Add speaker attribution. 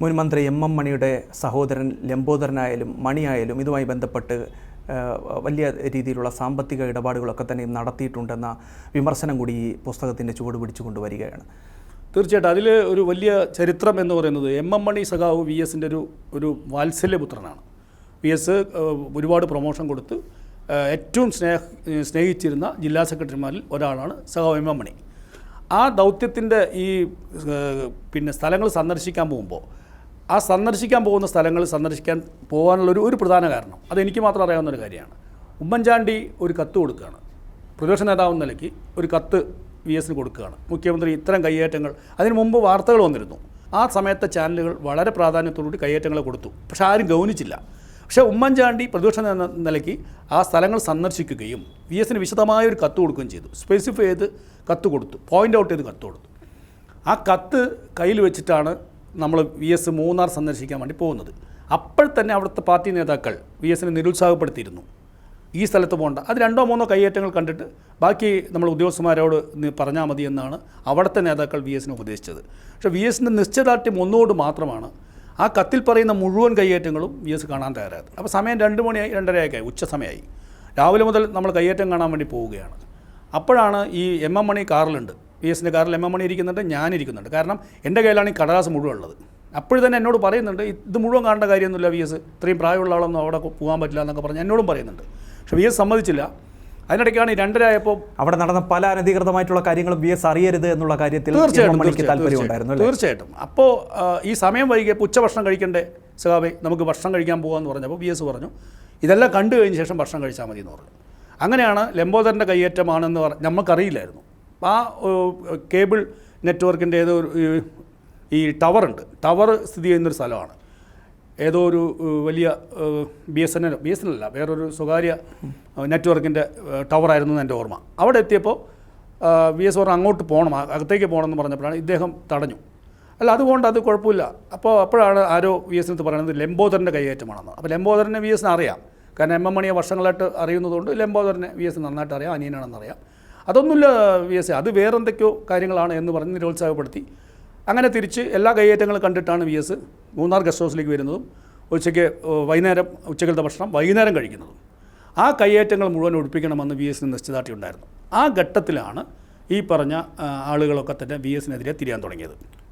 Speaker 1: മുൻ മന്ത്രി എം മണിയുടെ സഹോദരൻ ലംബോദരനായാലും മണിയായാലും ഇതുമായി ബന്ധപ്പെട്ട് വലിയ രീതിയിലുള്ള സാമ്പത്തിക ഇടപാടുകളൊക്കെ തന്നെ നടത്തിയിട്ടുണ്ടെന്ന വിമർശനം കൂടി ഈ പുസ്തകത്തിൻ്റെ ചുവട് പിടിച്ചുകൊണ്ട് വരികയാണ്.
Speaker 2: തീർച്ചയായിട്ടും അതിൽ ഒരു വലിയ ചരിത്രം എന്ന് പറയുന്നത് എം മണി സഖാവ് വി എസിൻ്റെ ഒരു വാത്സല്യപുത്രനാണ്. വി എസ് ഒരുപാട് പ്രൊമോഷൻ കൊടുത്ത് ഏറ്റവും സ്നേഹിച്ചിരുന്ന ജില്ലാ സെക്രട്ടറിമാരിൽ ഒരാളാണ് സഖാവ് എം മണി. ആ ദൗത്യത്തിൻ്റെ ഈ സ്ഥലങ്ങൾ സന്ദർശിക്കാൻ പോകുമ്പോൾ ആ സന്ദർശിക്കാൻ പോകുന്ന സ്ഥലങ്ങൾ സന്ദർശിക്കാൻ പോകാനുള്ള ഒരു പ്രധാന കാരണം അതെനിക്ക് മാത്രം അറിയാവുന്നൊരു കാര്യമാണ്. ഉമ്മൻചാണ്ടി ഒരു കത്ത് കൊടുക്കുകയാണ്, പ്രതിപക്ഷ നേതാവെന്ന നിലയ്ക്ക് ഒരു കത്ത് വി എസിന് കൊടുക്കുകയാണ്. മുഖ്യമന്ത്രി ഇത്തരം കയ്യേറ്റങ്ങൾ, അതിനു മുമ്പ് വാർത്തകൾ വന്നിരുന്നു, ആ സമയത്തെ ചാനലുകൾ വളരെ പ്രാധാന്യത്തോടുകൂടി കയ്യേറ്റങ്ങളെ കൊടുത്തു, പക്ഷേ ആരും ഗൗനിച്ചില്ല. പക്ഷേ ഉമ്മൻചാണ്ടി പ്രതിപക്ഷ നിലയ്ക്ക് ആ സ്ഥലങ്ങൾ സന്ദർശിക്കുകയും വി എസിന് വിശദമായൊരു കത്ത് കൊടുക്കുകയും ചെയ്തു. സ്പെസിഫൈ ചെയ്ത് കത്ത് കൊടുത്തു, പോയിൻ്റ് ഔട്ട് ചെയ്ത് കത്ത് കൊടുത്തു. ആ കത്ത് കയ്യിൽ വെച്ചിട്ടാണ് നമ്മൾ വി എസ് മൂന്നാർ സന്ദർശിക്കാൻ വേണ്ടി പോകുന്നത്. അപ്പോൾ തന്നെ അവിടുത്തെ പാർട്ടി നേതാക്കൾ വി എസിനെ നിരുത്സാഹപ്പെടുത്തിയിരുന്നു, ഈ സ്ഥലത്ത് പോകണ്ട, അത് 2-3 കയ്യേറ്റങ്ങൾ കണ്ടിട്ട് ബാക്കി നമ്മൾ ഉദ്യോഗസ്ഥന്മാരോട് പറഞ്ഞാൽ മതി എന്നാണ് അവിടുത്തെ നേതാക്കൾ വി എസിനെ ഉപദേശിച്ചത്. പക്ഷേ വി എസിൻ്റെ നിശ്ചയദാർഢ്യം ഒന്നുകൊണ്ട് മാത്രമാണ് ആ കത്തിൽ പറയുന്ന മുഴുവൻ കയ്യേറ്റങ്ങളും വി എസ് കാണാൻ തയ്യാറായത്. അപ്പോൾ സമയം 2 മണിയായി, 2:30 ഉച്ച സമയമായി. രാവിലെ മുതൽ നമ്മൾ കയ്യേറ്റം കാണാൻ വേണ്ടി പോവുകയാണ്. അപ്പോഴാണ് ഈ എം മണി കാറിലുണ്ട്, വി എസിൻ്റെ കാറിൽ എം മണി ഇരിക്കുന്നുണ്ട്, ഞാനിരിക്കുന്നുണ്ട്. കാരണം എൻ്റെ കയ്യിലാണ് ഈ കടലാസ് മുഴുവൻ ഉള്ളത്. അപ്പോൾ തന്നെ എന്നോട് പറയുന്നുണ്ട്, ഇത് മുഴുവൻ കാണേണ്ട കാര്യമൊന്നുമില്ല വി എസ്, ഇത്രയും പ്രായമുള്ള ആളൊന്നും അവിടെ പോകാൻ പറ്റില്ല എന്നൊക്കെ പറഞ്ഞ് എന്നോടും പറയുന്നുണ്ട്. പക്ഷേ വി എസ് സമ്മതിച്ചില്ല. അതിനിടയ്ക്കാണ് 2:30
Speaker 1: അവിടെ നടന്ന പല അനധികൃതമായിട്ടുള്ള കാര്യങ്ങളും വി എസ് അറിയരുത് എന്നുള്ള കാര്യത്തിൽ
Speaker 2: തീർച്ചയായിട്ടും. അപ്പോൾ ഈ സമയം വൈകിയപ്പോൾ ഉച്ചഭക്ഷണം കഴിക്കേണ്ട സഖാവേ, നമുക്ക് ഭക്ഷണം കഴിക്കാൻ പോകാമെന്ന് പറഞ്ഞപ്പോൾ വി എസ് പറഞ്ഞു, ഇതെല്ലാം കണ്ടു കഴിഞ്ഞ ശേഷം ഭക്ഷണം കഴിച്ചാൽ മതി എന്ന് പറഞ്ഞു. അങ്ങനെയാണ് ലംബോദരൻ്റെ കയ്യേറ്റമാണെന്ന് നമുക്കറിയില്ലായിരുന്നു. ആ കേബിൾ നെറ്റ്വർക്കിൻ്റെ ഏതോ ഈ ടവറുണ്ട്, ടവർ സ്ഥിതി ചെയ്യുന്നൊരു സ്ഥലമാണ്. ഏതോ ഒരു വലിയ ബി എസ് എൻ അല്ല, വേറൊരു സ്വകാര്യ നെറ്റ്വർക്കിൻ്റെ ടവറായിരുന്നു എന്ന് എൻ്റെ ഓർമ്മ. അവിടെ എത്തിയപ്പോൾ വി എസ് പറഞ്ഞു അങ്ങോട്ട് പോകണം, അകത്തേക്ക് പോകണമെന്ന് പറഞ്ഞപ്പോഴാണ് ഇദ്ദേഹം തടഞ്ഞു. അല്ല അതുകൊണ്ട് അത് കുഴപ്പമില്ല. അപ്പോഴാണ് ആരോ വി എസിനടുത്ത് പറയുന്നത് ലംബോദരൻ്റെ കയ്യേറ്റമാണെന്ന്. അപ്പോൾ ലംബോദരനെ വി എസിന് അറിയാം, കാരണം എം മണിയെ വർഷങ്ങളായിട്ട് അറിയുന്നതുകൊണ്ട് ലംബോദരനെ വി എസിന് നന്നായിട്ട് അറിയാം, അനിയനാണെന്നറിയാം. അതൊന്നുമില്ല വി എസ്, അത് വേറെന്തൊക്കെയോ കാര്യങ്ങളാണ് എന്ന് പറഞ്ഞ് നിരുത്സാഹപ്പെടുത്തി. അങ്ങനെ തിരിച്ച് എല്ലാ കയ്യേറ്റങ്ങളും കണ്ടിട്ടാണ് വി എസ് മൂന്നാർ ഗസ്റ്റ് ഹൗസിലേക്ക് വരുന്നതും ഉച്ചക്കലത്തെ ഭക്ഷണം വൈകുന്നേരം കഴിക്കുന്നതും. ആ കയ്യേറ്റങ്ങൾ മുഴുവൻ ഒഴിപ്പിക്കണമെന്ന് വി എസിന് നിശ്ചയദാർഢ്യം ഉണ്ടായിരുന്നു. ആ ഘട്ടത്തിലാണ് ഈ പറഞ്ഞ ആളുകളൊക്കെ തന്നെ വി എസിനെതിരെ തിരിയാൻ തുടങ്ങിയത്.